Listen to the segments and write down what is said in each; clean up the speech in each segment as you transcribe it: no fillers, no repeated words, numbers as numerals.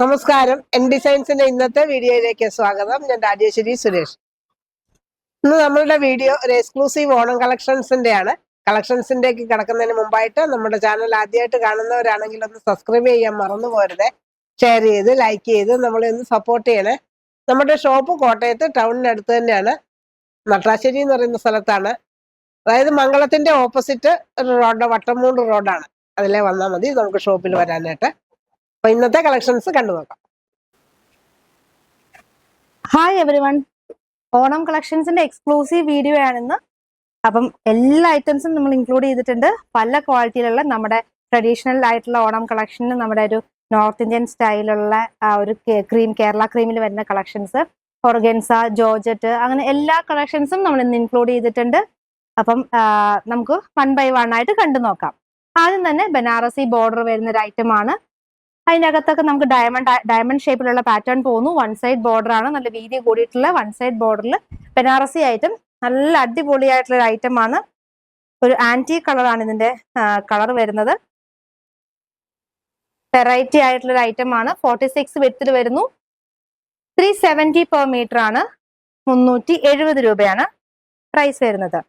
നമസ്കാരം. എൻ ഡിസൈൻസിന്റെ ഇന്നത്തെ വീഡിയോയിലേക്ക് സ്വാഗതം. ഞാൻ രാജേശ്വരി സുരേഷ്. ഇന്ന് നമ്മളുടെ വീഡിയോ ഒരു എക്സ്ക്ലൂസീവ് ഓണം കളക്ഷൻസിന്റെ ആണ്. കളക്ഷൻസിന്റേക്ക് കിടക്കുന്നതിന് മുമ്പായിട്ട് നമ്മുടെ ചാനൽ ആദ്യമായിട്ട് കാണുന്നവരാണെങ്കിൽ ഒന്ന് സബ്സ്ക്രൈബ് ചെയ്യാൻ മറന്നു പോരുത്. ഷെയർ ചെയ്ത് ലൈക്ക് ചെയ്ത് നമ്മളെ ഒന്ന് സപ്പോർട്ട് ചെയ്യണേ. നമ്മുടെ ഷോപ്പ് കോട്ടയത്ത് ടൗണിനടുത്ത് തന്നെയാണ്, നട്രാശ്ശേരി എന്ന് പറയുന്ന സ്ഥലത്താണ്. അതായത് മംഗളത്തിന്റെ ഓപ്പോസിറ്റ് ഒരു റോഡ്, വട്ടംമൂട് റോഡാണ്. അതിലെ വന്നാൽ മതി നമുക്ക് ഷോപ്പിൽ വരാനായിട്ട്. അപ്പൊ ഇന്നത്തെ കളക്ഷൻസ് കണ്ടു നോക്കാം. ഹായ് എവരിവൺ, ഓണം കളക്ഷൻസിന്റെ എക്സ്ക്ലൂസീവ് വീഡിയോ ആണിന്ന്. അപ്പം എല്ലാ ഐറ്റംസും നമ്മൾ ഇൻക്ലൂഡ് ചെയ്തിട്ടുണ്ട്. പല ക്വാളിറ്റിയിലുള്ള നമ്മുടെ ട്രഡീഷണൽ ആയിട്ടുള്ള ഓണം കളക്ഷന്, നമ്മുടെ ഒരു നോർത്ത് ഇന്ത്യൻ സ്റ്റൈലുള്ള ഒരു ക്രീം, കേരള ക്രീമിൽ വരുന്ന കളക്ഷൻസ്, ഓർഗൻസ, ജോർജറ്റ്, അങ്ങനെ എല്ലാ കളക്ഷൻസും നമ്മൾ ഇന്ന് ഇൻക്ലൂഡ് ചെയ്തിട്ടുണ്ട്. അപ്പം നമുക്ക് 1 by 1 ആയിട്ട് കണ്ടു നോക്കാം. ആദ്യം തന്നെ ബനാറസി ബോർഡർ വരുന്ന ഒരു ഐറ്റം ആണ്. അതിനകത്തൊക്കെ നമുക്ക് ഡയമണ്ട് ഷേപ്പിലുള്ള പാറ്റേൺ പോകുന്നു. 1 സൈഡ് ബോർഡർ ആണ്, നല്ല വീതി കൂടിയിട്ടുള്ള 1 സൈഡ് ബോർഡറിൽ ബനാറസി ഐറ്റം, നല്ല അടിപൊളിയായിട്ടുള്ള ഒരു ഐറ്റം ആണ്. ഒരു ആന്റി കളറാണ് ഇതിന്റെ കളർ വരുന്നത്. വെറൈറ്റി ആയിട്ടുള്ള ഒരു ഐറ്റം ആണ്. 46 വിഡ്ത്തിൽ വരുന്നു. 370 പെർ മീറ്റർ ആണ്. 370 രൂപയാണ് പ്രൈസ് വരുന്നത്.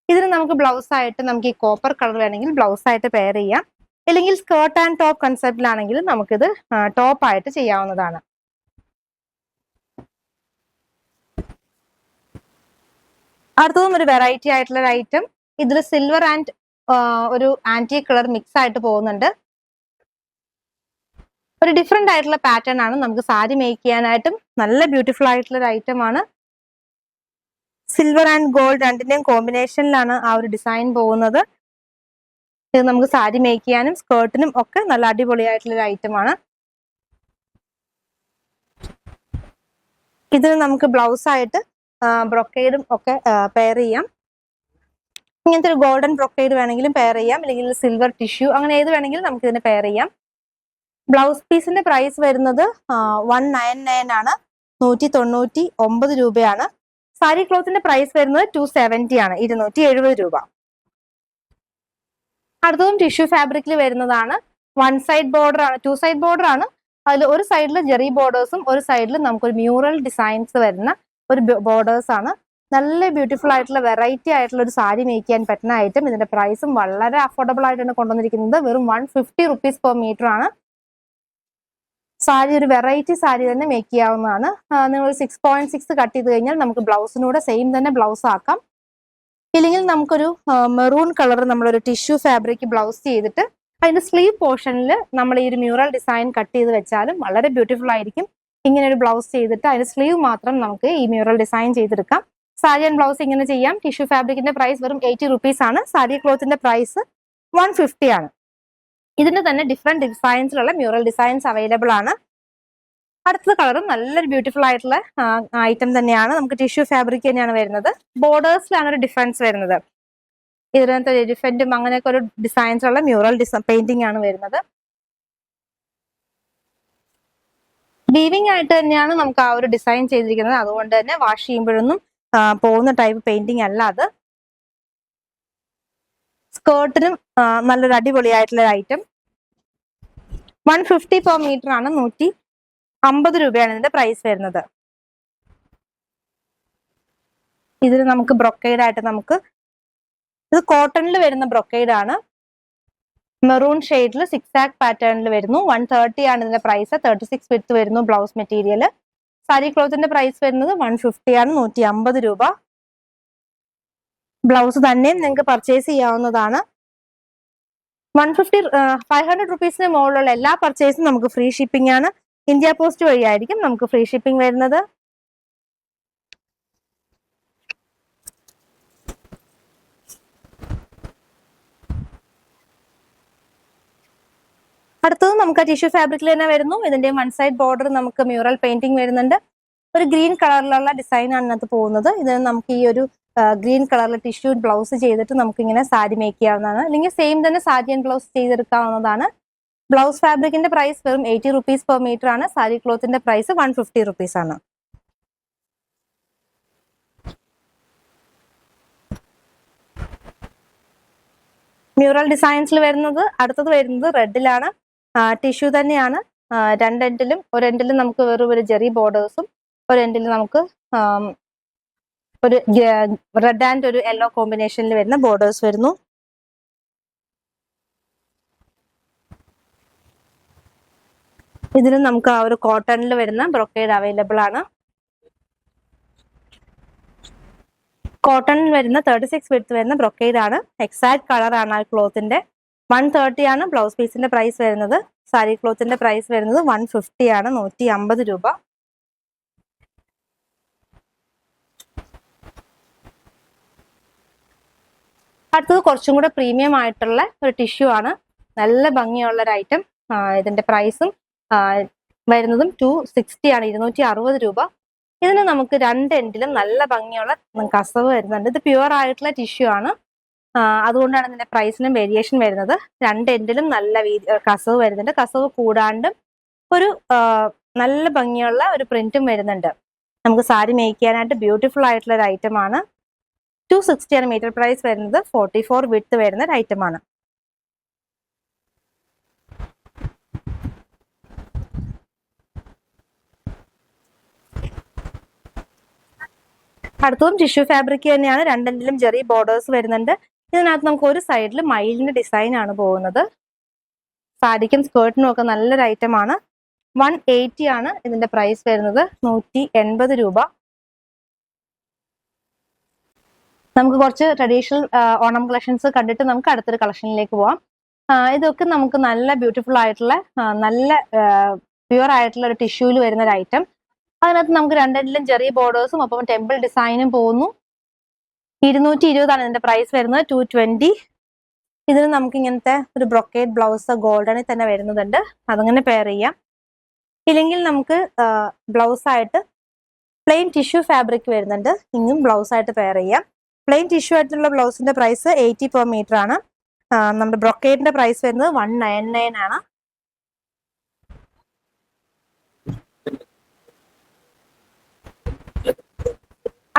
ഇതിന് നമുക്ക് ബ്ലൗസ് ആയിട്ട്, നമുക്ക് ഈ കോപ്പർ കളർ വേണമെങ്കിൽ ബ്ലൗസ് ആയിട്ട് പെയർ ചെയ്യാം. അല്ലെങ്കിൽ സ്കേർട്ട് ആൻഡ് ടോപ്പ് കൺസെപ്റ്റിലാണെങ്കിൽ നമുക്കിത് ടോപ്പ് ആയിട്ട് ചെയ്യാവുന്നതാണ്. അടുത്തതും ഒരു വെറൈറ്റി ആയിട്ടുള്ള ഒരു ഐറ്റം. ഇതിൽ സിൽവർ ആൻഡ് ഒരു ആന്റി കളർ മിക്സ് ആയിട്ട് പോകുന്നുണ്ട്. ഒരു ഡിഫറെന്റ് ആയിട്ടുള്ള പാറ്റേൺ ആണ്. നമുക്ക് സാരി മേക്ക് ചെയ്യാനായിട്ടും നല്ല ബ്യൂട്ടിഫുൾ ആയിട്ടുള്ള ഒരു ഐറ്റം ആണ്. സിൽവർ ആൻഡ് ഗോൾഡ് രണ്ടിന്റെയും കോമ്പിനേഷനിലാണ് ആ ഒരു ഡിസൈൻ പോകുന്നത്. ഇത് നമുക്ക് സാരി മേക്ക് ചെയ്യാനും സ്കേർട്ടിനും ഒക്കെ നല്ല അടിപൊളിയായിട്ടുള്ള ഒരു ഐറ്റം ആണ്. ഇതിന് നമുക്ക് ബ്ലൗസ് ആയിട്ട് ബ്രൊക്കേഡും ഒക്കെ പെയർ ചെയ്യാം. ഇങ്ങനത്തെ ഒരു ഗോൾഡൻ ബ്രൊക്കേഡ് വേണമെങ്കിലും പെയർ ചെയ്യാം, അല്ലെങ്കിൽ സിൽവർ ടിഷ്യൂ, അങ്ങനെ ഏത് വേണമെങ്കിലും നമുക്ക് ഇതിന് പെയർ ചെയ്യാം. ബ്ലൗസ് പീസിന്റെ പ്രൈസ് വരുന്നത് 199 ആണ്. 199 രൂപയാണ്. സാരി ക്ലോത്തിന്റെ പ്രൈസ് വരുന്നത് 270 ആണ്, 270 രൂപ. അടുത്തതും ടിഷ്യൂ ഫാബ്രിക്കിൽ വരുന്നതാണ്. 1 സൈഡ് ബോർഡർ ആണ്, 2 സൈഡ് ബോർഡർ ആണ്. അതിൽ ഒരു സൈഡിൽ ജെറി ബോർഡേഴ്സും ഒരു സൈഡിൽ നമുക്കൊരു മ്യൂറൽ ഡിസൈൻസ് വരുന്ന ഒരു ബോർഡേഴ്സ് ആണ്. നല്ല ബ്യൂട്ടിഫുൾ ആയിട്ടുള്ള വെറൈറ്റി ആയിട്ടുള്ള ഒരു സാരി മേക്ക് ചെയ്യാൻ പറ്റുന്ന ഐറ്റം. ഇതിന്റെ പ്രൈസും വളരെ അഫോർഡബിൾ ആയിട്ടാണ് കൊണ്ടുവന്നിരിക്കുന്നത്. വെറും 150 റുപ്പീസ് പെർ മീറ്റർ ആണ്. സാരി ഒരു വെറൈറ്റി സാരി തന്നെ മേക്ക് ചെയ്യാവുന്നതാണ്. നിങ്ങൾ 6.6 കട്ട് ചെയ്ത് കഴിഞ്ഞാൽ നമുക്ക് ബ്ലൗസിനൂടെ സെയിം തന്നെ ബ്ലൗസ് ആക്കാം. ഇല്ലെങ്കിൽ നമുക്കൊരു മെറൂൺ കളർ നമ്മളൊരു ടിഷ്യൂ ഫാബ്രിക് ബ്ലൗസ് ചെയ്തിട്ട് അതിന്റെ സ്ലീവ് പോർഷനിൽ നമ്മൾ ഈ ഒരു മ്യൂറൽ ഡിസൈൻ കട്ട് ചെയ്ത് വെച്ചാലും വളരെ ബ്യൂട്ടിഫുൾ ആയിരിക്കും. ഇങ്ങനെ ഒരു ബ്ലൗസ് ചെയ്തിട്ട് അതിന്റെ സ്ലീവ് മാത്രം നമുക്ക് ഈ മ്യൂറൽ ഡിസൈൻ ചെയ്തെടുക്കാം. സാരി ആൻഡ് ബ്ലൗസ് ഇങ്ങനെ ചെയ്യാം. ടിഷ്യൂ ഫാബ്രിക്കിന്റെ പ്രൈസ് വെറും 80 റുപ്പീസ് ആണ്. സാരി ക്ലോത്തിന്റെ പ്രൈസ് 150 ആണ്. ഇതിന്റെ തന്നെ ഡിഫറെന്റ് ഡിസൈൻസിലുള്ള മ്യൂറൽ ഡിസൈൻസ് അവൈലബിൾ ആണ്. അടുത്ത കളറും നല്ലൊരു ബ്യൂട്ടിഫുൾ ആയിട്ടുള്ള ഐറ്റം തന്നെയാണ്. നമുക്ക് ടിഷ്യൂ ഫാബ്രിക് തന്നെയാണ് വരുന്നത്. ബോർഡേഴ്സിലാണ് ഒരു ഡിഫറൻസ് വരുന്നത്. ഇതിനകത്ത് എലിഫന്റും അങ്ങനെയൊക്കെ ഒരു ഡിസൈൻസുള്ള മ്യൂറൽ പെയിന്റിംഗ് ആണ് വരുന്നത്. വീവിംഗ് ആയിട്ട് തന്നെയാണ് നമുക്ക് ആ ഒരു ഡിസൈൻ ചെയ്തിരിക്കുന്നത്. അതുകൊണ്ട് തന്നെ വാഷ് ചെയ്യുമ്പോഴൊന്നും പോകുന്ന ടൈപ്പ് പെയിന്റിംഗ് അല്ല അത്. സ്കേർട്ടിനും നല്ലൊരു അടിപൊളിയായിട്ടുള്ള ഐറ്റം. 150 പെർ മീറ്റർ ആണ്. 150 രൂപയാണ് ഇതിന്റെ പ്രൈസ് വരുന്നത്. ഇതിൽ നമുക്ക് ബ്രൊക്കേഡ് ആയിട്ട്, നമുക്ക് ഇത് കോട്ടണിൽ വരുന്ന ബ്രൊക്കേഡ് ആണ്. മെറൂൺ ഷെയ്ഡിൽ 6 ആക്ക് പാറ്റേണിൽ വരുന്നു. 130 ആണ് ഇതിന്റെ പ്രൈസ്. 36 വിഡ്ത്ത് വരുന്നു ബ്ലൗസ് മെറ്റീരിയൽ. സാരി ക്ലോത്തിന്റെ പ്രൈസ് വരുന്നത് 150 ആണ്, 150 രൂപ. ബ്ലൗസ് തന്നെയും നിങ്ങൾക്ക് പർച്ചേസ് ചെയ്യാവുന്നതാണ്. 500 റുപ്പീസിന് മുകളിലുള്ള എല്ലാ പർച്ചേസും നമുക്ക് ഫ്രീ ഷിപ്പിംഗ് ആണ്. ഇന്ത്യ പോസ്റ്റ് വഴിയായിരിക്കും നമുക്ക് ഫ്രീ ഷിപ്പിംഗ് വരുന്നത്. അടുത്തത് നമുക്ക് ടിഷ്യൂ ഫാബ്രിക്കിൽ തന്നെ വരുന്നു. ഇതിന്റെ 1 സൈഡ് ബോർഡർ നമുക്ക് മ്യൂറൽ പെയിന്റിംഗ് വരുന്നുണ്ട്. ഒരു ഗ്രീൻ കളറിലുള്ള ഡിസൈൻ ആണ് ഇതിനകത്ത് പോകുന്നത്. ഇതിന് നമുക്ക് ഈ ഒരു ഗ്രീൻ കളറിൽ ടിഷ്യൂ ബ്ലൗസ് ചെയ്തിട്ട് നമുക്ക് ഇങ്ങനെ സാരി മേക്ക് ചെയ്യാവുന്നതാണ്. അല്ലെങ്കിൽ സെയിം തന്നെ സാരി ആൻഡ് ബ്ലൗസ് ചെയ്തെടുക്കാവുന്നതാണ്. ബ്ലൗസ് ഫാബ്രിക്കിന്റെ പ്രൈസ് വെറും 80 റുപ്പീസ് പെർ മീറ്റർ ആണ്. സാരി ക്ലോത്തിന്റെ പ്രൈസ് 150 റുപ്പീസ് ആണ്. മ്യൂറൽ ഡിസൈൻസിൽ വരുന്നത്, അടുത്തത് വരുന്നത് റെഡിലാണ്. ടിഷ്യൂ തന്നെയാണ്. രണ്ട് എൻഡിലും ഒരു എൻഡിലും നമുക്ക് വെറും ഒരു ജെറി ബോർഡേഴ്സും ഒരു എൻഡിൽ നമുക്ക് ഒരു റെഡ് ആൻഡ് ഒരു യെല്ലോ കോമ്പിനേഷനിൽ വരുന്ന ബോർഡേഴ്സ് വരുന്നു. ഇതിന് നമുക്ക് ആ ഒരു കോട്ടണിൽ വരുന്ന ബ്രൊക്കേഡ് അവൈലബിൾ ആണ്. കോട്ടണിൽ വരുന്ന 36 വിഡ്ത്ത് വരുന്ന ബ്രൊക്കേഡ് ആണ്. എക്സാക്ട് കളർ ആണ് ആ ക്ലോത്തിന്റെ. 130 ആണ് ബ്ലൗസ് പീസിന്റെ പ്രൈസ് വരുന്നത്. സാരി ക്ലോത്തിന്റെ പ്രൈസ് വരുന്നത് 150 ആണ്, 150 രൂപ. അടുത്തത് കുറച്ചും കൂടെ പ്രീമിയം ആയിട്ടുള്ള ഒരു ടിഷ്യൂ ആണ്. നല്ല ഭംഗിയുള്ള ഒരു ഐറ്റം. ഇതിന്റെ പ്രൈസും വരുന്നതും 260 ആണ്, 260 രൂപ. ഇതിന് നമുക്ക് രണ്ട് എൻഡിലും നല്ല ഭംഗിയുള്ള കസവ് വരുന്നുണ്ട്. ഇത് പ്യുവർ ആയിട്ടുള്ള ടിഷ്യൂ ആണ്, അതുകൊണ്ടാണ് ഇതിന്റെ പ്രൈസിനും വേരിയേഷൻ വരുന്നത്. രണ്ട് എൻഡിലും നല്ല കസവ് വരുന്നുണ്ട്. കസവ് കൂടാണ്ട് ഒരു നല്ല ഭംഗിയുള്ള ഒരു പ്രിന്റും വരുന്നുണ്ട്. നമുക്ക് സാരി മേക്ക് ചെയ്യാനായിട്ട് ബ്യൂട്ടിഫുൾ ആയിട്ടുള്ള ഒരു ഐറ്റം ആണ്. 260 ആണ് മീറ്റർ പ്രൈസ് വരുന്നത്. 44 വിഡ്ത്ത് വരുന്ന ഒരു ഐറ്റം ആണ്. അടുത്തതും ടിഷ്യൂ ഫാബ്രിക് തന്നെയാണ്. രണ്ടെങ്കിലും ജെറി ബോർഡേഴ്സ് വരുന്നുണ്ട്. ഇതിനകത്ത് നമുക്ക് ഒരു സൈഡിൽ മയിലിന്റെ ഡിസൈൻ ആണ് പോകുന്നത്. സാരിക്കും സ്കേർട്ടിനും ഒക്കെ നല്ലൊരു ഐറ്റം ആണ്. 180 ആണ് ഇതിന്റെ പ്രൈസ് വരുന്നത്. 180 രൂപ. നമുക്ക് കുറച്ച് ട്രഡീഷണൽ ഓണം കളക്ഷൻസ് കണ്ടിട്ട് നമുക്ക് അടുത്തൊരു കളക്ഷനിലേക്ക് പോവാം. ഇതൊക്കെ നമുക്ക് നല്ല ബ്യൂട്ടിഫുൾ ആയിട്ടുള്ള നല്ല പ്യുവർ ആയിട്ടുള്ള ഒരു ടിഷ്യൂല് വരുന്ന ഒരു ഐറ്റം. അതിനകത്ത് നമുക്ക് രണ്ടെങ്കിലും ചെറിയ ബോർഡേഴ്സും ഒപ്പം ടെമ്പിൾ ഡിസൈനും പോകുന്നു. 220 ആണ് ഇതിന്റെ പ്രൈസ് വരുന്നത്. 220. ഇതിന് നമുക്ക് ഇങ്ങനത്തെ ഒരു ബ്രൊക്കേഡ് ബ്ലൗസ് ഗോൾഡനിൽ തന്നെ വരുന്നുണ്ട്. അതങ്ങനെ പെയർ ചെയ്യാം. ഇല്ലെങ്കിൽ നമുക്ക് ബ്ലൗസ് ആയിട്ട് പ്ലെയിൻ ടിഷ്യൂ ഫാബ്രിക് വരുന്നുണ്ട്. ഇങ്ങും ബ്ലൗസ് ആയിട്ട് പെയർ ചെയ്യാം. പ്ലെയിൻ ടിഷ്യൂ ആയിട്ടുള്ള ബ്ലൗസിന്റെ പ്രൈസ് 80 പെർ മീറ്റർ ആണ്. നമ്മുടെ ബ്രൊക്കേഡിന്റെ പ്രൈസ് വരുന്നത് 199 ആണ്.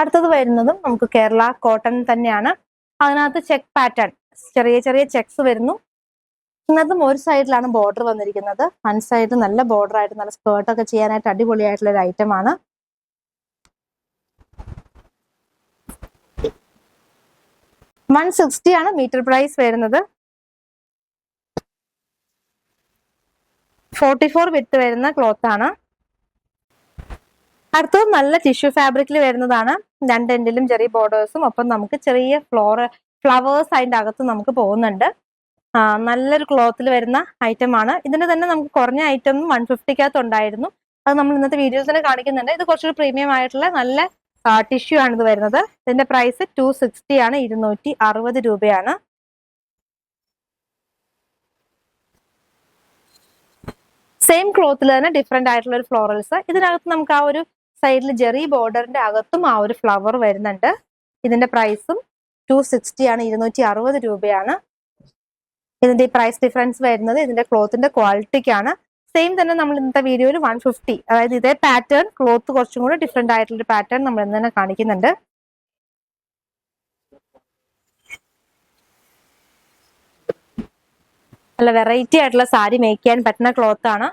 അടുത്തത് വരുന്നതും നമുക്ക് കേരള കോട്ടൺ തന്നെയാണ്. അതിനകത്ത് ചെക്ക് പാറ്റേൺ, ചെറിയ ചെറിയ ചെക്സ് വരുന്നു. ഇതിനകത്തും ഒരു സൈഡിലാണ് ബോർഡർ വന്നിരിക്കുന്നത്. വൺ സൈഡ് നല്ല ബോർഡർ ആയിട്ട് നല്ല സ്കേർട്ടൊക്കെ ചെയ്യാനായിട്ട് അടിപൊളിയായിട്ടുള്ള ഒരു ഐറ്റം ആണ്. $160 ആണ് മീറ്റർ പ്രൈസ് വരുന്നത്. 44 വിഡ്ത്ത് വരുന്ന ക്ലോത്ത് ആണ്. അടുത്തത് നല്ല ടിഷ്യൂ ഫാബ്രിക്കിൽ വരുന്നതാണ്. രണ്ടെൻഡിലും ചെറിയ ബോർഡേഴ്സും ഒപ്പം നമുക്ക് ചെറിയ ഫ്ലവേഴ്സ് അതിൻ്റെ അകത്ത് നമുക്ക് പോകുന്നുണ്ട്. നല്ലൊരു ക്ലോത്തിൽ വരുന്ന ഐറ്റം ആണ്. ഇതിന്റെ തന്നെ നമുക്ക് കുറഞ്ഞ ഐറ്റം 150 ഉണ്ടായിരുന്നു. അത് നമ്മൾ ഇന്നത്തെ വീഡിയോയിൽ തന്നെ കാണിക്കുന്നുണ്ട്. ഇത് കുറച്ചൊരു പ്രീമിയം ആയിട്ടുള്ള നല്ല ടിഷ്യൂ ആണ് ഇത് വരുന്നത്. ഇതിന്റെ പ്രൈസ് 260 ആണ്, 260 രൂപയാണ്. സെയിം ക്ലോത്തിൽ തന്നെ ഡിഫറെന്റ് ആയിട്ടുള്ള ഒരു ഫ്ലോറൽസ്. ഇതിനകത്ത് നമുക്ക് ആ ഒരു സൈഡിൽ ജെറി ബോർഡറിന്റെ അകത്തും ആ ഒരു ഫ്ലവർ വരുന്നുണ്ട്. ഇതിന്റെ പ്രൈസും 260 ആണ്, 260 രൂപയാണ്. ഇതിന്റെ പ്രൈസ് ഡിഫറൻസ് വരുന്നത് ഇതിന്റെ ക്ലോത്തിന്റെ ക്വാളിറ്റിക്കാണ്. സെയിം തന്നെ നമ്മൾ ഇന്നത്തെ വീഡിയോയിൽ 150, അതായത് ഇതേ പാറ്റേൺ ക്ലോത്ത് കുറച്ചും കൂടെ ഡിഫറെന്റ് ആയിട്ടുള്ള പാറ്റേൺ നമ്മൾ ഇന്ന് തന്നെ കാണിക്കുന്നുണ്ട്. നല്ല വെറൈറ്റി ആയിട്ടുള്ള സാരി മേക്ക് ചെയ്യാൻ പറ്റുന്ന ക്ലോത്ത് ആണ്.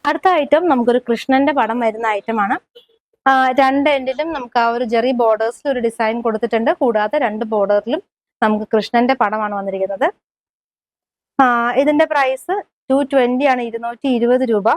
അടുത്ത ഐറ്റം നമുക്കൊരു കൃഷ്ണന്റെ പടം വരുന്ന ഐറ്റം ആണ്. രണ്ട് എൻഡിലും നമുക്ക് ആ ഒരു ജെറി ബോർഡേഴ്സിൽ ഒരു ഡിസൈൻ കൊടുത്തിട്ടുണ്ട്. കൂടാതെ രണ്ട് ബോർഡറിലും നമുക്ക് കൃഷ്ണന്റെ പടമാണ് വന്നിരിക്കുന്നത്. ഇതിന്റെ പ്രൈസ് 220 ആണ്, 220 രൂപ.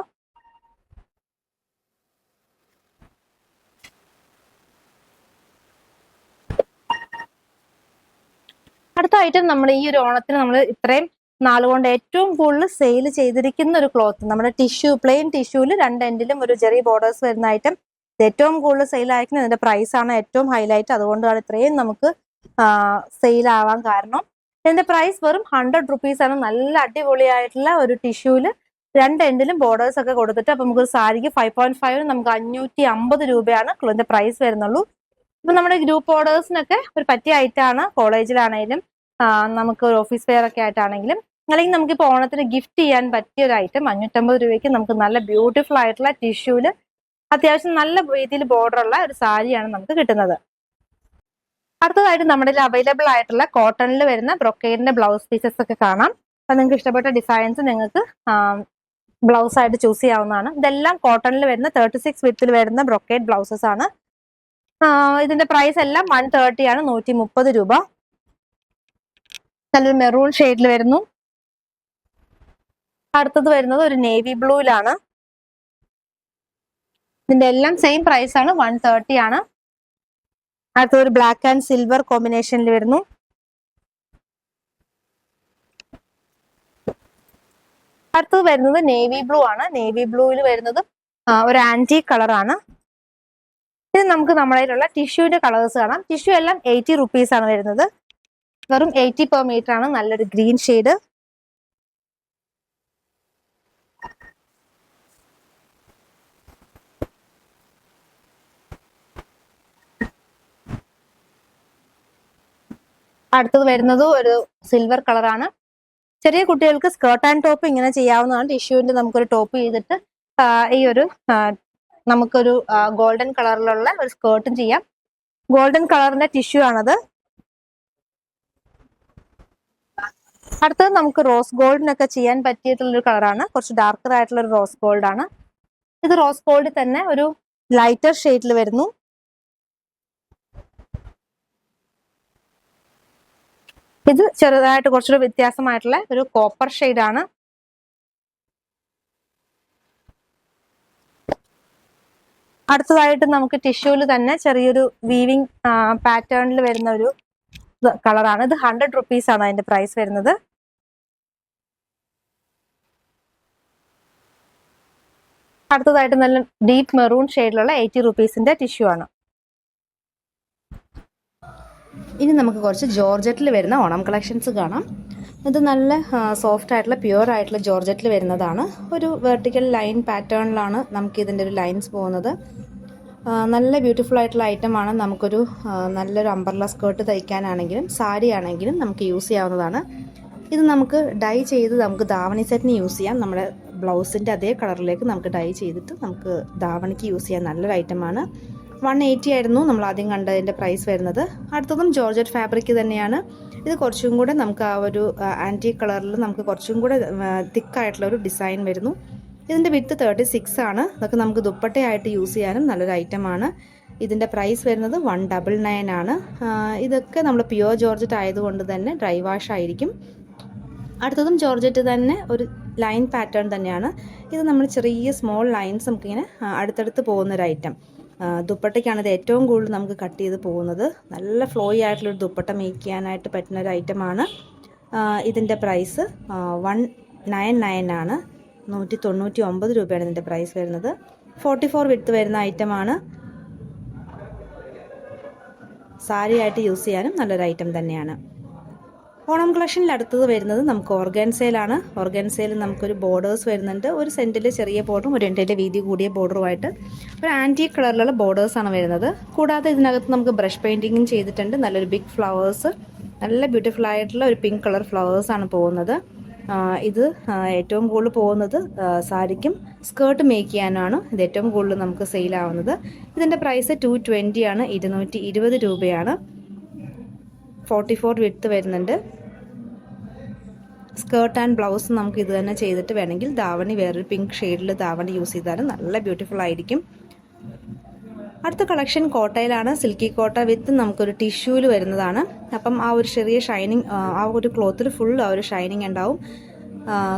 അടുത്ത ഐറ്റം നമ്മൾ ഈ ഒരു ഓണത്തിന് നമ്മൾ ഇത്രയും നാളുകൊണ്ട് ഏറ്റവും കൂടുതൽ സെയിൽ ചെയ്തിരിക്കുന്ന ഒരു ക്ലോത്ത്, നമ്മുടെ ടിഷ്യൂ, പ്ലെയിൻ ടിഷ്യൂല് രണ്ട് എൻഡിലും ഒരു ചെറിയ ബോർഡേഴ്സ് വരുന്ന ഐറ്റം. ഇത് ഏറ്റവും കൂടുതൽ സെയിൽ ആയിരിക്കുന്നത് ഇതിന്റെ പ്രൈസ് ആണ് ഏറ്റവും ഹൈലൈറ്റ്. അതുകൊണ്ടാണ് ഇത്രയും നമുക്ക് സെയിൽ ആവാൻ കാരണം. ഇതിന്റെ പ്രൈസ് വെറും 100 റുപ്പീസ് ആണ്. നല്ല അടിപൊളിയായിട്ടുള്ള ഒരു ടിഷ്യൂല് രണ്ട് എൻഡിലും ബോർഡേഴ്സ് ഒക്കെ കൊടുത്തിട്ട് അപ്പൊ നമുക്ക് ഒരു സാരിക്ക് 5.5 നമുക്ക് 550 രൂപയാണ് ഇതിന്റെ പ്രൈസ് വരുന്നുള്ളൂ. ഇപ്പൊ നമ്മുടെ ഗ്രൂപ്പ് ഓർഡേഴ്സിനൊക്കെ ഒരു പറ്റിയ ഐറ്റമാണ്. കോളേജിലാണെങ്കിലും നമുക്ക് ഒരു ഓഫീസ് വെയർ ഒക്കെ ആയിട്ടാണെങ്കിലും, അല്ലെങ്കിൽ നമുക്ക് ഇപ്പോൾ ഓണത്തിന് ഗിഫ്റ്റ് ചെയ്യാൻ പറ്റിയ ഒരു ഐറ്റം 550 രൂപയ്ക്ക് നമുക്ക് നല്ല ബ്യൂട്ടിഫുൾ ആയിട്ടുള്ള ടിഷ്യൂല് അത്യാവശ്യം നല്ല രീതിയിൽ ബോർഡർ ഉള്ള ഒരു സാരിയാണ് നമുക്ക് കിട്ടുന്നത്. അടുത്തതായിട്ട് നമ്മുടെ അവൈലബിൾ ആയിട്ടുള്ള കോട്ടണിൽ വരുന്ന ബ്രൊക്കേഡിന്റെ ബ്ലൗസ് പീസസ് ഒക്കെ കാണാം. അപ്പൊ നിങ്ങൾക്ക് ഇഷ്ടപ്പെട്ട ഡിസൈൻസ് നിങ്ങൾക്ക് ബ്ലൗസ് ആയിട്ട് ചൂസ് ചെയ്യാവുന്നതാണ്. ഇതെല്ലാം കോട്ടണിൽ വരുന്ന 36 വിത്തിൽ വരുന്ന ബ്രൊക്കേഡ് ബ്ലൗസസ് ആണ്. ഇതിന്റെ പ്രൈസ് എല്ലാം 130 ആണ്, 130 രൂപ. നല്ലൊരു മെറൂൺ ഷെയ്ഡിൽ വരുന്നു. അടുത്തത് വരുന്നത് ഒരു നേവി ബ്ലൂയിലാണ്. ഇതിന്റെ എല്ലാം സെയിം പ്രൈസ് ആണ്, 130 ആണ്. അടുത്തത് ഒരു ബ്ലാക്ക് ആൻഡ് സിൽവർ കോമ്പിനേഷനിൽ വരുന്നു. അടുത്തത് വരുന്നത് നേവി ബ്ലൂ ആണ്. നേവി ബ്ലൂവിൽ വരുന്നത് ഒരു ആന്റി കളർ ആണ്. ഇത് നമുക്ക് നമ്മുടെ ടിഷ്യൂന്റെ കളേഴ്സ് കാണാം. ടിഷ്യൂ എല്ലാം 80 റുപ്പീസ് ആണ് വരുന്നത്. വെറും 80 പെർ മീറ്റർ ആണ്. നല്ലൊരു ഗ്രീൻ ഷെയ്ഡ്. അടുത്തത് വരുന്നത് ഒരു സിൽവർ കളറാണ്. ചെറിയ കുട്ടികൾക്ക് സ്കേർട്ട് ആൻഡ് ടോപ്പ് ഇങ്ങനെ ചെയ്യാവുന്നതാണ്. ടിഷ്യൂവിന്റെ നമുക്കൊരു ടോപ്പ് ചെയ്തിട്ട് ഈ ഒരു നമുക്കൊരു ഗോൾഡൻ കളറിലുള്ള ഒരു സ്കേർട്ടും ചെയ്യാം. ഗോൾഡൻ കളറിന്റെ ടിഷ്യൂ ആണത്. അടുത്തത് നമുക്ക് റോസ് ഗോൾഡിനൊക്കെ ചെയ്യാൻ പറ്റിയിട്ടുള്ളൊരു കളറാണ്. കുറച്ച് ഡാർക്കർ ആയിട്ടുള്ള ഒരു റോസ് ഗോൾഡ് ആണ്. ഇത് റോസ് ഗോൾഡിൽ തന്നെ ഒരു ലൈറ്റർ ഷെയ്ഡിൽ വരുന്നു. ഇത് ചെറുതായിട്ട് കുറച്ചൊരു വ്യത്യാസമായിട്ടുള്ള ഒരു കോപ്പർ ഷെയ്ഡാണ്. അടുത്തതായിട്ട് നമുക്ക് ടിഷ്യൂല് തന്നെ ചെറിയൊരു വീവിങ് പാറ്റേണിൽ വരുന്ന ഒരു കളറാണ്. ഇത് 100 റുപ്പീസ് ആണ് അതിന്റെ പ്രൈസ് വരുന്നത്. അടുത്തതായിട്ട് നല്ല ഡീപ്പ് മെറൂൺ ഷെയ്ഡിലുള്ള 80 റുപ്പീസിന്റെ ടിഷ്യൂ ആണ്. ഇനി നമുക്ക് കുറച്ച് ജോർജറ്റിൽ വരുന്ന ഓണം കളക്ഷൻസ് കാണാം. ഇത് നല്ല സോഫ്റ്റ് ആയിട്ടുള്ള പ്യുവർ ആയിട്ടുള്ള ജോർജറ്റിൽ വരുന്നതാണ്. ഒരു വെർട്ടിക്കൽ ലൈൻ പാറ്റേണിലാണ് നമുക്ക് ഇതിൻ്റെ ഒരു ലൈൻസ് പോകുന്നത്. നല്ല ബ്യൂട്ടിഫുൾ ആയിട്ടുള്ള ഐറ്റമാണ്. നമുക്കൊരു നല്ലൊരു അംബർല സ്കേർട്ട് തയ്ക്കാനാണെങ്കിലും സാരി ആണെങ്കിലും നമുക്ക് യൂസ് ചെയ്യാവുന്നതാണ്. ഇത് നമുക്ക് ഡൈ ചെയ്ത് നമുക്ക് ധാവണി സെറ്റിന് യൂസ് ചെയ്യാം. നമ്മുടെ ബ്ലൗസിൻ്റെ അതേ കളറിലേക്ക് നമുക്ക് ഡൈ ചെയ്തിട്ട് നമുക്ക് ധാവണിക്ക് യൂസ് ചെയ്യാൻ നല്ലൊരു ഐറ്റമാണ്. 180 ആയിരുന്നു നമ്മൾ ആദ്യം കണ്ടതിൻ്റെ പ്രൈസ് വരുന്നത്. അടുത്തതും ജോർജറ്റ് ഫാബ്രിക് തന്നെയാണ്. ഇത് കുറച്ചും കൂടെ നമുക്ക് ആ ഒരു ആൻറ്റി കളറിൽ നമുക്ക് കുറച്ചും കൂടെ തിക്കായിട്ടുള്ള ഒരു ഡിസൈൻ വരുന്നു. ഇതിൻ്റെ വിഡ്ത്ത് 36 ആണ്. ഇതൊക്കെ നമുക്ക് ദുപ്പട്ടയായിട്ട് യൂസ് ചെയ്യാനും നല്ലൊരു ഐറ്റമാണ്. ഇതിൻ്റെ പ്രൈസ് വരുന്നത് 199 ആണ്. ഇതൊക്കെ നമ്മൾ പ്യുവർ ജോർജറ്റ് ആയതുകൊണ്ട് തന്നെ ഡ്രൈ വാഷ് ആയിരിക്കും. അടുത്തതും ജോർജറ്റ് തന്നെ ഒരു ലൈൻ പാറ്റേൺ തന്നെയാണ്. ഇത് നമ്മൾ ചെറിയ സ്മോൾ ലൈൻസ് നമുക്കിങ്ങനെ അടുത്തടുത്ത് പോകുന്നൊരു ഐറ്റം. ദുപ്പട്ടയ്ക്കാണ് ഇത് ഏറ്റവും കൂടുതൽ നമുക്ക് കട്ട് ചെയ്ത് പോകുന്നത്. നല്ല ഫ്ലോയി ആയിട്ടുള്ളൊരു ദുപ്പട്ട മേക്ക് ചെയ്യാനായിട്ട് പറ്റുന്ന ഒരു ഐറ്റമാണ്. ഇതിൻ്റെ പ്രൈസ് 199 ആണ്. 199 രൂപയാണ് ഇതിൻ്റെ പ്രൈസ് വരുന്നത്. 44 വിഡ്ത്ത് വരുന്ന ഐറ്റമാണ്. സാരി ആയിട്ട് യൂസ് ചെയ്യാനും നല്ലൊരു ഐറ്റം തന്നെയാണ്. ഓണം കളക്ഷനിൽ അടുത്തത് വരുന്നത് നമുക്ക് ഓർഗൻസയിലാണ്. ഓർഗൻസയിൽ നമുക്കൊരു ബോർഡേഴ്സ് വരുന്നുണ്ട്. ഒരു സെൻറ്റിൽ ചെറിയ ബോർഡറും ഒരു എൻഡിൻ്റെ വീതി കൂടിയ ബോർഡറുമായിട്ട് ഒരു ആൻറ്റി കളറിലുള്ള ബോർഡേഴ്സാണ് വരുന്നത്. കൂടാതെ ഇതിനകത്ത് നമുക്ക് ബ്രഷ് പെയിൻറ്റിങ്ങും ചെയ്തിട്ടുണ്ട്. നല്ലൊരു ബിഗ് ഫ്ലവേഴ്സ്, നല്ല ബ്യൂട്ടിഫുൾ ആയിട്ടുള്ള ഒരു പിങ്ക് കളർ ഫ്ലവേഴ്സാണ് പോകുന്നത്. ഇത് ഏറ്റവും കൂടുതൽ പോകുന്നത് സാരിക്കും സ്കേർട്ട് മേക്ക് ചെയ്യാനാണ് ഇത് ഏറ്റവും കൂടുതൽ നമുക്ക് സെയിലാവുന്നത്. ഇതിൻ്റെ പ്രൈസ് 220 ആണ്. 220 രൂപയാണ്. 44 വിഡ്ത്ത് വരുന്നുണ്ട്. സ്കേർട്ട് ആൻഡ് ബ്ലൗസ് നമുക്ക് ഇത് തന്നെ ചെയ്തിട്ട് വേണമെങ്കിൽ ധാവണി വേറൊരു പിങ്ക് ഷെയ്ഡിൽ ധാവണി യൂസ് ചെയ്താലും നല്ല ബ്യൂട്ടിഫുൾ ആയിരിക്കും. അടുത്ത കളക്ഷൻ കോട്ടയിലാണ്. സിൽക്കി കോട്ട വിത്ത് നമുക്കൊരു ടിഷ്യൂല് വരുന്നതാണ്. അപ്പം ആ ഒരു ചെറിയ ഷൈനിങ്, ആ ഒരു ക്ലോത്തിൽ ഫുൾ ആ ഒരു ഷൈനിങ് ഉണ്ടാവും.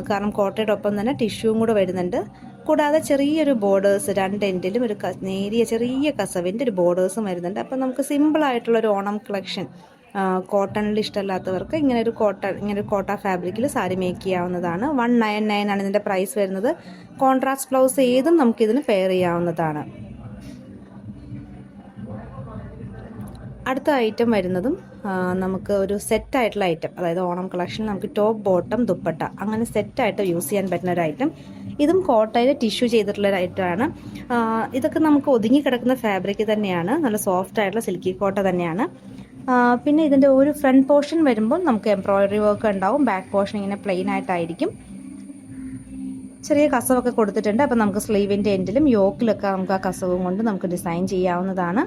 കാരണം കോട്ടയുടെ ഒപ്പം തന്നെ ടിഷ്യൂവും കൂടെ വരുന്നുണ്ട്. കൂടാതെ ചെറിയൊരു ബോർഡേഴ്സ് രണ്ട് എൻഡിലും ഒരു നേരിയ ചെറിയ കസവിൻ്റെ ഒരു ബോർഡേഴ്സും വരുന്നുണ്ട്. അപ്പം നമുക്ക് സിമ്പിളായിട്ടുള്ളൊരു ഓണം കളക്ഷൻ കോട്ടണിൽ ഇഷ്ടമല്ലാത്തവർക്ക് ഇങ്ങനെ ഒരു കോട്ട ഫാബ്രിക്കിൽ സാരി മേക്ക് ചെയ്യാവുന്നതാണ്. 199 ആണ് ഇതിൻ്റെ പ്രൈസ് വരുന്നത്. കോൺട്രാസ്റ്റ് ബ്ലൗസ് ഏതും നമുക്കിതിന് പെയർ ചെയ്യാവുന്നതാണ്. അടുത്ത ഐറ്റം വരുന്നതും നമുക്ക് ഒരു സെറ്റായിട്ടുള്ള ഐറ്റം, അതായത് ഓണം കളക്ഷനിൽ നമുക്ക് ടോപ്പ് ബോട്ടം ദുപ്പട്ട അങ്ങനെ സെറ്റായിട്ട് യൂസ് ചെയ്യാൻ പറ്റുന്ന ഒരു ഐറ്റം. ഇതും കോട്ടയിൽ ടിഷ്യൂ ചെയ്തിട്ടുള്ള ഒരു ഐറ്റമാണ്. ഇതൊക്കെ നമുക്ക് ഒതുങ്ങി കിടക്കുന്ന ഫാബ്രിക് തന്നെയാണ്. നല്ല സോഫ്റ്റ് ആയിട്ടുള്ള സിൽക്കി കോട്ട തന്നെയാണ്. പിന്നെ ഇതിൻ്റെ ഒരു ഫ്രണ്ട് പോർഷൻ വരുമ്പോൾ നമുക്ക് എംബ്രോയിഡറി വർക്ക് ഉണ്ടാവും. ബാക്ക് പോർഷൻ ഇങ്ങനെ പ്ലെയിൻ ആയിട്ടായിരിക്കും. ചെറിയ കസവൊക്കെ കൊടുത്തിട്ടുണ്ട്. അപ്പം നമുക്ക് സ്ലീവിൻ്റെ എൻഡിലും യോക്കിലൊക്കെ നമുക്ക് ആ കസവും കൊണ്ട് നമുക്ക് ഡിസൈൻ ചെയ്യാവുന്നതാണ്.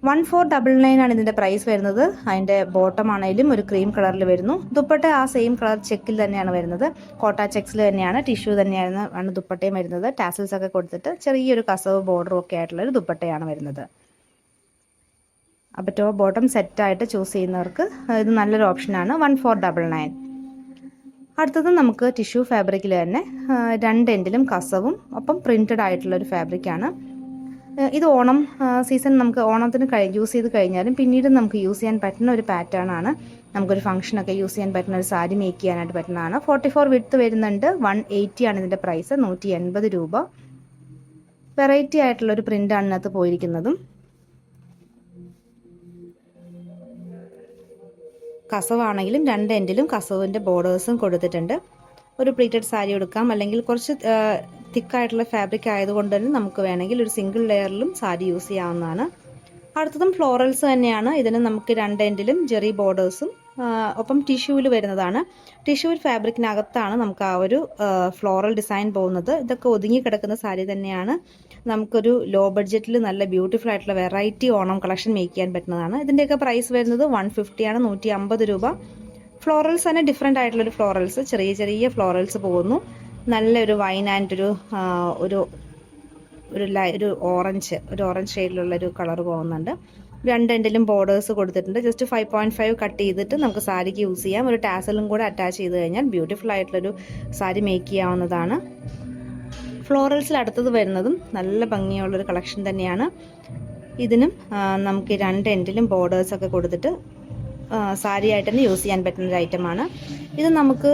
1499 ആണ് ഇതിൻ്റെ പ്രൈസ് വരുന്നത്. അതിൻ്റെ ബോട്ടം ആണെങ്കിലും ഒരു ക്രീം കളറിൽ വരുന്നു. ദുപ്പട്ട ആ സെയിം കളർ ചെക്കിൽ തന്നെയാണ് വരുന്നത്. കോട്ട ചെക്സിൽ തന്നെയാണ്, ടിഷ്യൂ തന്നെയാണ് ദുപ്പട്ടയും വരുന്നത്. ടാസൽസ് ഒക്കെ കൊടുത്തിട്ട് ചെറിയൊരു കസവ് ബോർഡറും ഒക്കെ ആയിട്ടുള്ളൊരു ദുപ്പട്ടയാണ് വരുന്നത്. അപ്പോൾ ടോപ്പ് ബോട്ടം സെറ്റായിട്ട് ചൂസ് ചെയ്യുന്നവർക്ക് ഇത് നല്ലൊരു ഓപ്ഷനാണ്. 1499. അടുത്തത് നമുക്ക് ടിഷ്യൂ ഫാബ്രിക്കിൽ തന്നെ രണ്ട് എൻഡിലും കസവും ഒപ്പം പ്രിൻറ്റഡ് ആയിട്ടുള്ള ഒരു ഫാബ്രിക്കാണ്. ഇത് ഓണം സീസൺ നമുക്ക് ഓണത്തിന് യൂസ് ചെയ്ത് കഴിഞ്ഞാലും പിന്നീട് നമുക്ക് യൂസ് ചെയ്യാൻ പറ്റുന്ന ഒരു പാറ്റേൺ ആണ്. നമുക്കൊരു ഫംഗ്ഷനൊക്കെ യൂസ് ചെയ്യാൻ പറ്റുന്ന ഒരു സാരി മേക്ക് ചെയ്യാനായിട്ട് പറ്റുന്നതാണ്. 44 വിഡ്ത്ത് വരുന്നുണ്ട്. 180 ആണ് ഇതിൻ്റെ പ്രൈസ്, 180 രൂപ. വെറൈറ്റി ആയിട്ടുള്ളൊരു പ്രിൻ്റാണ് ഇതിനകത്ത് പോയിരിക്കുന്നതും. കസവാണെങ്കിലും രണ്ട് എൻഡിലും കസവിൻ്റെ ബോർഡേഴ്സും കൊടുത്തിട്ടുണ്ട്. ഒരു പ്ലീറ്റഡ് സാരി എടുക്കാം, അല്ലെങ്കിൽ കുറച്ച് തിക്കായിട്ടുള്ള ഫാബ്രിക് ആയതുകൊണ്ട് തന്നെ നമുക്ക് വേണമെങ്കിൽ ഒരു സിംഗിൾ ലെയറിലും സാരി യൂസ് ചെയ്യാവുന്നതാണ്. അടുത്തതും ഫ്ലോറൽസ് തന്നെയാണ്. ഇതിന് നമുക്ക് രണ്ട് എൻഡിലും ജെറി ബോർഡേഴ്സും ഒപ്പം ടിഷ്യൂവിൽ വരുന്നതാണ്. ടിഷ്യൂ ഫാബ്രിക്കിനകത്താണ് നമുക്ക് ആ ഒരു ഫ്ലോറൽ ഡിസൈൻ പോകുന്നത്. ഇതൊക്കെ ഒതുങ്ങി കിടക്കുന്ന സാരി തന്നെയാണ്. നമുക്കൊരു ലോ ബഡ്ജറ്റിൽ നല്ല ബ്യൂട്ടിഫുൾ ആയിട്ടുള്ള വെറൈറ്റി ഓണം കളക്ഷൻ മേക്ക് ചെയ്യാൻ പറ്റുന്നതാണ്. ഇതിൻ്റെയൊക്കെ പ്രൈസ് വരുന്നത് 150 ആണ്, 150 രൂപ. ഫ്ലോറൽസ് തന്നെ ഡിഫറെൻ്റ് ആയിട്ടുള്ളൊരു ഫ്ലോറൽസ്, ചെറിയ ചെറിയ ഫ്ലോറൽസ് പോകുന്നു. നല്ലൊരു വൈൻ ആൻഡ് ഒരു ഓറഞ്ച് ഷെയ്ഡിലുള്ളൊരു കളർ പോകുന്നുണ്ട്. രണ്ട് എൻഡിലും ബോർഡേഴ്സ് കൊടുത്തിട്ടുണ്ട്. ജസ്റ്റ് 5.5 കട്ട് ചെയ്തിട്ട് നമുക്ക് സാരിക്ക് യൂസ് ചെയ്യാം. ഒരു ടാസലും കൂടെ അറ്റാച്ച് ചെയ്ത് കഴിഞ്ഞാൽ ബ്യൂട്ടിഫുൾ ആയിട്ടുള്ളൊരു സാരി മേക്ക് ചെയ്യാവുന്നതാണ്. ഫ്ലോറൽസിൽ അടുത്തത് വരുന്നതും നല്ല ഭംഗിയുള്ളൊരു കളക്ഷൻ തന്നെയാണ്. ഇതിനും നമുക്ക് രണ്ട് എൻഡിലും ബോർഡേഴ്സൊക്കെ കൊടുത്തിട്ട് സാരി ആയിട്ട് തന്നെ യൂസ് ചെയ്യാൻ പറ്റുന്ന ഒരു ഐറ്റമാണ്. ഇത് നമുക്ക്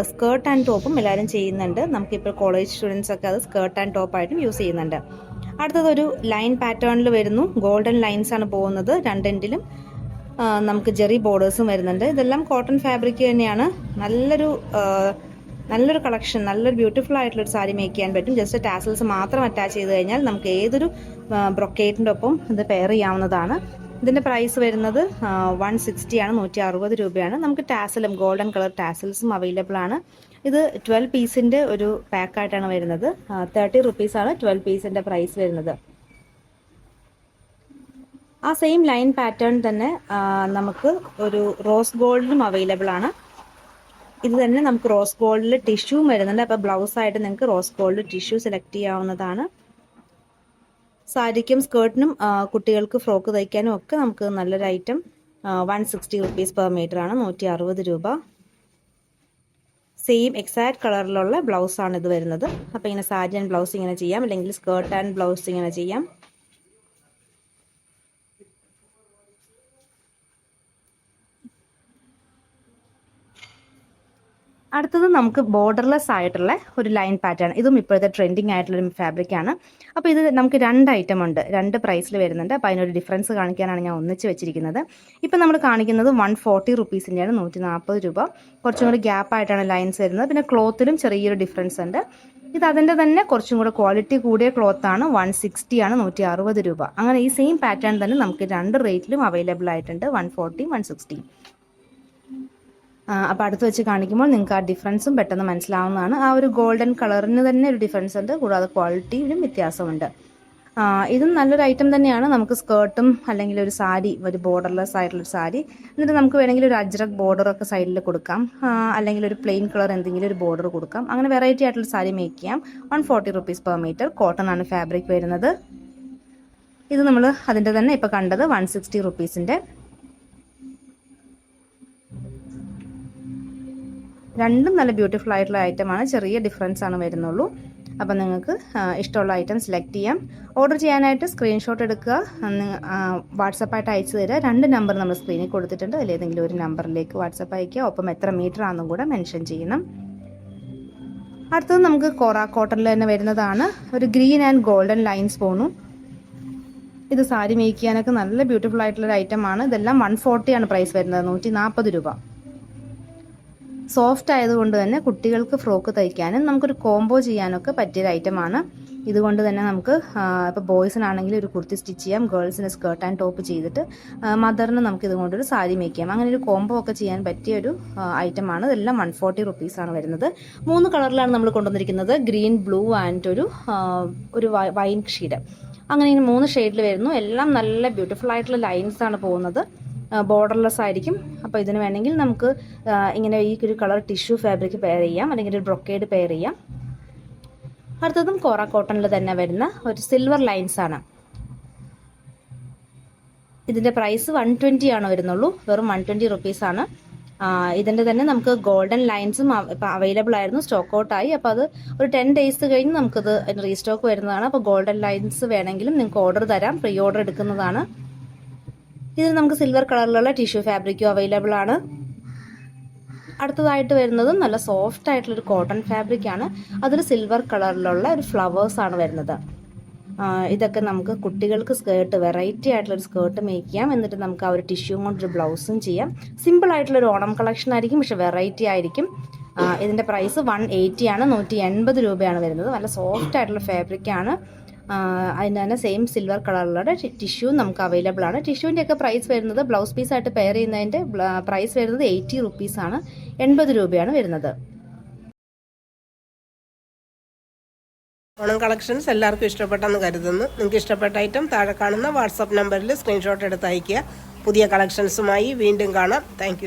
സ്കേർട്ട് ആൻഡ് ടോപ്പും എല്ലാവരും ചെയ്യുന്നുണ്ട്. നമുക്കിപ്പോൾ കോളേജ് സ്റ്റുഡൻസ് ഒക്കെ അത് സ്കേർട്ട് ആൻഡ് ടോപ്പായിട്ടും യൂസ് ചെയ്യുന്നുണ്ട്. അടുത്തതൊരു ലൈൻ പാറ്റേണിൽ വരുന്നു. ഗോൾഡൻ ലൈൻസ് ആണ് പോകുന്നത്. രണ്ടെൻഡിലും നമുക്ക് ജെറി ബോർഡേഴ്സും വരുന്നുണ്ട്. ഇതെല്ലാം കോട്ടൺ ഫാബ്രിക് തന്നെയാണ്. നല്ലൊരു കളക്ഷൻ, നല്ലൊരു ബ്യൂട്ടിഫുൾ ആയിട്ടുള്ളൊരു സാരി മേക്ക് ചെയ്യാൻ പറ്റും. ജസ്റ്റ് ടാസൽസ് മാത്രം അറ്റാച്ച് ചെയ്ത് കഴിഞ്ഞാൽ നമുക്ക് ഏതൊരു ബ്രൊക്കേറ്റിൻ്റെ ഒപ്പം ഇത് പെയർ ചെയ്യാവുന്നതാണ്. ഇതിൻ്റെ പ്രൈസ് വരുന്നത് 160 ആണ്, 160 രൂപയാണ്. നമുക്ക് ടാസലും ഗോൾഡൻ കളർ ടാസൽസും അവൈലബിൾ ആണ്. ഇത് 12 പീസിൻ്റെ ഒരു പാക്കായിട്ടാണ് വരുന്നത്. 30 റുപ്പീസാണ് 12 പീസിൻ്റെ പ്രൈസ് വരുന്നത്. ആ സെയിം ലൈൻ പാറ്റേൺ തന്നെ നമുക്ക് ഒരു റോസ് ഗോൾഡിലും അവൈലബിൾ ആണ്. ഇത് തന്നെ നമുക്ക് റോസ് ഗോൾഡിൽ ടിഷ്യൂവും വരുന്നുണ്ട്. അപ്പോൾ ബ്ലൗസായിട്ട് നിങ്ങൾക്ക് റോസ് ഗോൾഡ് ടിഷ്യൂ സെലക്ട് ചെയ്യാവുന്നതാണ്. സാരിക്കും സ്കേർട്ടിനും കുട്ടികൾക്ക് ഫ്രോക്ക് തയ്ക്കാനും ഒക്കെ നമുക്ക് നല്ലൊരു ഐറ്റം. 160 റുപ്പീസ് പെർ മീറ്റർ ആണ്, 160 രൂപ. സെയിം എക്സാക്ട് കളറിലുള്ള ബ്ലൗസാണ് ഇത് വരുന്നത്. അപ്പോൾ ഇങ്ങനെ സാരി ആൻഡ് ബ്ലൗസ് ഇങ്ങനെ ചെയ്യാം, അല്ലെങ്കിൽ സ്കേർട്ട് ആൻഡ് ബ്ലൗസ് ഇങ്ങനെ ചെയ്യാം. അടുത്തത് നമുക്ക് ബോർഡർലെസ് ആയിട്ടുള്ള ഒരു ലൈൻ പാറ്റേൺ. ഇതും ഇപ്പോഴത്തെ ട്രെൻഡിങ് ആയിട്ടുള്ളൊരു ഫാബ്രിക്കാണ്. അപ്പോൾ ഇത് നമുക്ക് രണ്ട് ഐറ്റം ഉണ്ട്, രണ്ട് പ്രൈസിൽ വരുന്നുണ്ട്. അപ്പോൾ അതിനൊരു ഡിഫറൻസ് കാണിക്കാനാണ് ഞാൻ ഒന്നിച്ച് വെച്ചിരിക്കുന്നത്. ഇപ്പോൾ നമ്മൾ കാണിക്കുന്നത് 140 റുപ്പീസിൻ്റെയാണ്, 140 രൂപ. കുറച്ചും കൂടി ഗ്യാപ്പായിട്ടാണ് ലൈൻസ് വരുന്നത്. പിന്നെ ക്ലോത്തിലും ചെറിയൊരു ഡിഫറൻസ് ഉണ്ട്. ഇത് അതിൻ്റെ തന്നെ കുറച്ചും കൂടെ ക്വാളിറ്റി കൂടിയ ക്ലോത്താണ്. 160 ആണ്, 160 രൂപ. അങ്ങനെ ഈ സെയിം പാറ്റേൺ തന്നെ നമുക്ക് രണ്ട് റേറ്റിലും അവൈലബിൾ ആയിട്ടുണ്ട്, 140, 160. അപ്പോൾ അടുത്ത് വെച്ച് കാണിക്കുമ്പോൾ നിങ്ങൾക്ക് ആ ഡിഫറൻസും പെട്ടെന്ന് മനസ്സിലാവുന്നതാണ്. ആ ഒരു ഗോൾഡൻ കളറിന് തന്നെ ഒരു ഡിഫറൻസ് ഉണ്ട്, കൂടാതെ ക്വാളിറ്റിയിലും വ്യത്യാസമുണ്ട്. ഇതും നല്ലൊരു ഐറ്റം തന്നെയാണ്. നമുക്ക് സ്കേർട്ടും അല്ലെങ്കിൽ ഒരു സാരി, ഒരു ബോർഡർലെസ് ആയിട്ടുള്ളൊരു സാരി, എന്നിട്ട് നമുക്ക് വേണമെങ്കിൽ ഒരു അജ്രക് ബോർഡറൊക്കെ സൈഡിൽ കൊടുക്കാം, അല്ലെങ്കിൽ ഒരു പ്ലെയിൻ കളർ എന്തെങ്കിലും ഒരു ബോർഡർ കൊടുക്കാം. അങ്ങനെ വെറൈറ്റി ആയിട്ടുള്ള സാരി മേക്ക് ചെയ്യാം. 140 റുപ്പീസ് പെർ മീറ്റർ. കോട്ടൺ ആണ് ഫാബ്രിക് വരുന്നത്. ഇത് നമ്മൾ അതിൻ്റെ തന്നെ ഇപ്പോൾ കണ്ടത് 160 റുപ്പീസിൻ്റെ. രണ്ടും നല്ല ബ്യൂട്ടിഫുൾ ആയിട്ടുള്ള ഐറ്റമാണ്. ചെറിയ ഡിഫറൻസ് ആണ് വരുന്നുള്ളൂ. അപ്പോൾ നിങ്ങൾക്ക് ഇഷ്ടമുള്ള ഐറ്റം സെലക്ട് ചെയ്യാം. ഓർഡർ ചെയ്യാനായിട്ട് സ്ക്രീൻഷോട്ട് എടുക്കുക, വാട്സപ്പായിട്ട് അയച്ചു തരിക. 2 നമ്പർ നമ്മൾ സ്ക്രീനിൽ കൊടുത്തിട്ടുണ്ട്. അതിലേതെങ്കിലും ഒരു നമ്പറിലേക്ക് വാട്സപ്പ് അയക്കുക. ഒപ്പം എത്ര മീറ്റർ ആണെന്നും കൂടെ മെൻഷൻ ചെയ്യണം. അടുത്തത് നമുക്ക് കോറ കോട്ടണിൽ തന്നെ വരുന്നതാണ്. ഒരു ഗ്രീൻ ആൻഡ് ഗോൾഡൻ ലൈൻസ് പോണു. ഇത് സാരി മേക്ക് ചെയ്യാനൊക്കെ നല്ല ബ്യൂട്ടിഫുൾ ആയിട്ടുള്ളൊരു ഐറ്റമാണ്. ഇതെല്ലാം 140 ആണ് പ്രൈസ് വരുന്നത്, 140 രൂപ. സോഫ്റ്റ് ആയതുകൊണ്ട് തന്നെ കുട്ടികൾക്ക് ഫ്രോക്ക് തയ്ക്കാനും നമുക്കൊരു കോംബോ ചെയ്യാനൊക്കെ പറ്റിയൊരു ഐറ്റമാണ്. ഇതുകൊണ്ട് തന്നെ നമുക്ക് ഇപ്പോൾ ബോയ്സിനാണെങ്കിൽ ഒരു കുർത്തി സ്റ്റിച്ച് ചെയ്യാം, ഗേൾസിന് സ്കേർട്ട് ആൻഡ് ടോപ്പ് ചെയ്തിട്ട് മദറിന് നമുക്ക് ഇതുകൊണ്ടൊരു സാരി മേക്ക് ചെയ്യാം. അങ്ങനെ ഒരു കോംബോ ഒക്കെ ചെയ്യാൻ പറ്റിയൊരു ഐറ്റമാണ്. ഇതെല്ലാം 140 റുപ്പീസാണ് വരുന്നത്. 3 കളറിലാണ് നമ്മൾ കൊണ്ടുവന്നിരിക്കുന്നത്. ഗ്രീൻ, ബ്ലൂ ആൻഡ് ഒരു വൈൻ ഷെയ്ഡ്. അങ്ങനെ ഇങ്ങനെ 3 ഷെയ്ഡിൽ വരുന്നു. എല്ലാം നല്ല ബ്യൂട്ടിഫുൾ ആയിട്ടുള്ള ലൈൻസ് ആണ് പോകുന്നത്. ബോർഡർലെസ് ആയിരിക്കും. അപ്പോൾ ഇതിന് വേണമെങ്കിൽ നമുക്ക് ഇങ്ങനെ ഈ ഒരു കളർ ടിഷ്യൂ ഫാബ്രിക് പെയർ ചെയ്യാം, അല്ലെങ്കിൽ ഒരു ബ്രൊക്കേഡ് പെയർ ചെയ്യാം. അടുത്തതും കോറ കോട്ടണിൽ തന്നെ വരുന്ന ഒരു സിൽവർ ലൈൻസ് ആണ്. ഇതിൻ്റെ പ്രൈസ് 120 ആണ് വരുന്നുള്ളൂ, വെറും 120 റുപ്പീസാണ്. ഇതിൻ്റെ തന്നെ നമുക്ക് ഗോൾഡൻ ലൈൻസും ഇപ്പോൾ അവൈലബിൾ ആയിരുന്നു, സ്റ്റോക്ക് ഔട്ടായി. അപ്പോൾ അത് ഒരു 10 ഡേയ്സ് കഴിഞ്ഞ് നമുക്കത് റീസ്റ്റോക്ക് വരുന്നതാണ്. അപ്പോൾ ഗോൾഡൻ ലൈൻസ് വേണമെങ്കിലും നിങ്ങൾക്ക് ഓർഡർ തരാം, പ്രീ ഓർഡർ എടുക്കുന്നതാണ്. ഇതിൽ നമുക്ക് സിൽവർ കളറിലുള്ള ടിഷ്യൂ ഫാബ്രിക്കും അവൈലബിൾ ആണ്. അടുത്തതായിട്ട് വരുന്നതും നല്ല സോഫ്റ്റ് ആയിട്ടുള്ളൊരു കോട്ടൺ ഫാബ്രിക് ആണ്. അതിൽ സിൽവർ കളറിലുള്ള ഒരു ഫ്ലവേഴ്സ് ആണ് വരുന്നത്. ഇതൊക്കെ നമുക്ക് കുട്ടികൾക്ക് സ്കേർട്ട്, വെറൈറ്റി ആയിട്ടുള്ളൊരു സ്കേർട്ട് മേക്ക് ചെയ്യാം. എന്നിട്ട് നമുക്ക് ആ ഒരു ടിഷ്യൂ കൊണ്ടൊരു ബ്ലൗസും ചെയ്യാം. സിമ്പിൾ ആയിട്ടുള്ളൊരു ഓണം കളക്ഷൻ ആയിരിക്കും, പക്ഷെ വെറൈറ്റി ആയിരിക്കും. ഇതിൻ്റെ പ്രൈസ് 180 ആണ്, 180 രൂപയാണ് വരുന്നത്. നല്ല സോഫ്റ്റ് ആയിട്ടുള്ള ഫാബ്രിക് ആണ്. അതിന് തന്നെ സെയിം സിൽവർ കളറിലുള്ള ടിഷ്യൂ നമുക്ക് അവൈലബിൾ ആണ്. ടിഷ്യൂവിൻ്റെ ഒക്കെ പ്രൈസ് വരുന്നത്, ബ്ലൗസ് പീസായിട്ട് പെയർ ചെയ്യുന്നതിൻ്റെ പ്രൈസ് വരുന്നത് 80 റുപ്പീസാണ്, 80 രൂപയാണ് വരുന്നത്. ഓണം കളക്ഷൻസ് എല്ലാവർക്കും ഇഷ്ടപ്പെട്ടെന്ന് കരുതുന്നു. നിങ്ങൾക്ക് ഇഷ്ടപ്പെട്ട ഐറ്റം താഴെ കാണുന്ന വാട്സാപ്പ് നമ്പറിൽ സ്ക്രീൻഷോട്ട് എടുത്ത് അയയ്ക്കുക. പുതിയ കളക്ഷൻസുമായി വീണ്ടും കാണാം. താങ്ക്